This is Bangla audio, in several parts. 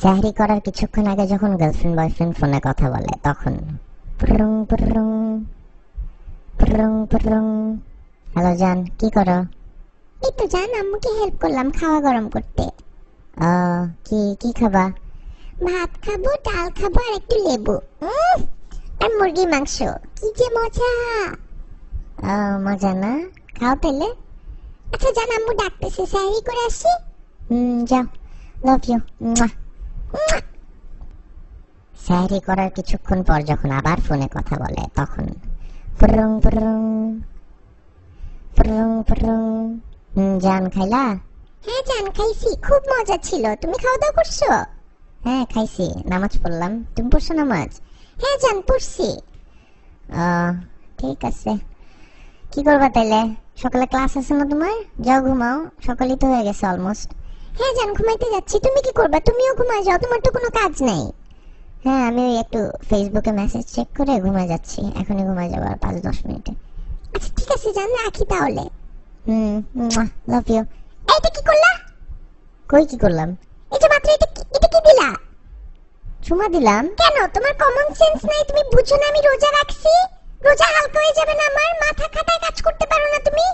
সেহরি করার কিছুক্ষণ আগে যখন গার্লফ্রেন্ড বয়ফ্রেন্ড ফোনে কথা বলে তখন পুরুং পুরুং পুরুং পুরুং। হ্যালো জান, কি করো? এই তো জান, আম্মুকে হেল্প করলাম খাওয়া গরম করতে। কি কি খাবা? ভাত খাবো, ডাল খাবো আর একটু লেবু আর মুরগি মাংস। কি যে মজা! মজা না? খাও তাহলে। আচ্ছা জান, আম্মু ডাকতেছে, সেহরি করে আসি। যাও, লাভ ইউ। সেহরি করার কিছুক্ষণ পর যখন আবার ফোনে কথা বলে তখন পুরুং পুরুং পুরুং পুরুং। জান খাইলা? হ্যাঁ জান খাইছি, খুব মজা ছিল। তুমি খাওয়া দাওয়া করছো? হ্যাঁ খাইছি, নামাজ পড়লাম। তুমি পড়ছো নামাজ? হ্যাঁ জান পড়ছি। ঠিক আছে, কি করবা তাইলে? সকালে ক্লাস আছে না তোমার? যাও ঘুমাও, সকালই তো হয়ে গেছে অলমোস্ট। হ্যাঁ জান ঘুমাইতে যাচ্ছি। তুমি কি করবা? তুমিও ঘুমায় যাও, তোমার তো কোনো কাজ নাই। হ্যাঁ আমি একটু ফেসবুকে মেসেজ চেক করে ঘুমায় যাচ্ছি, এখনই ঘুমায় যাবো আর 5-10 মিনিটে। আচ্ছা ঠিক আছে জান, রাখি তাহলে। Love you. এইটা কি করলা? কই কি করলাম? এই যে মাত্র এটা কি দিলা? চুমা দিলাম। কেন, তোমার কমন সেন্স নাই? তুমি বুঝো না আমি রোজা রাখছি? রোজা হালকা হয়ে যাবে না আমার? মাথা খাটায় কাজ করতে পারো না তুমি?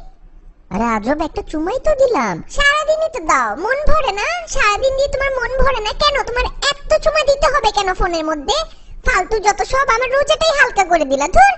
আরে আজব, একটা চুমাই তো দিলাম। সারাদিনই তো দাও, মন ভরে না? সারাদিন দিয়ে তোমার মন ভরে না কেন? তোমার এত চুমা দিতে হবে কেন ফোনের মধ্যে? ফালতু যত সব, আমার রোজাটাই হালকা করে দিলা। ধুর।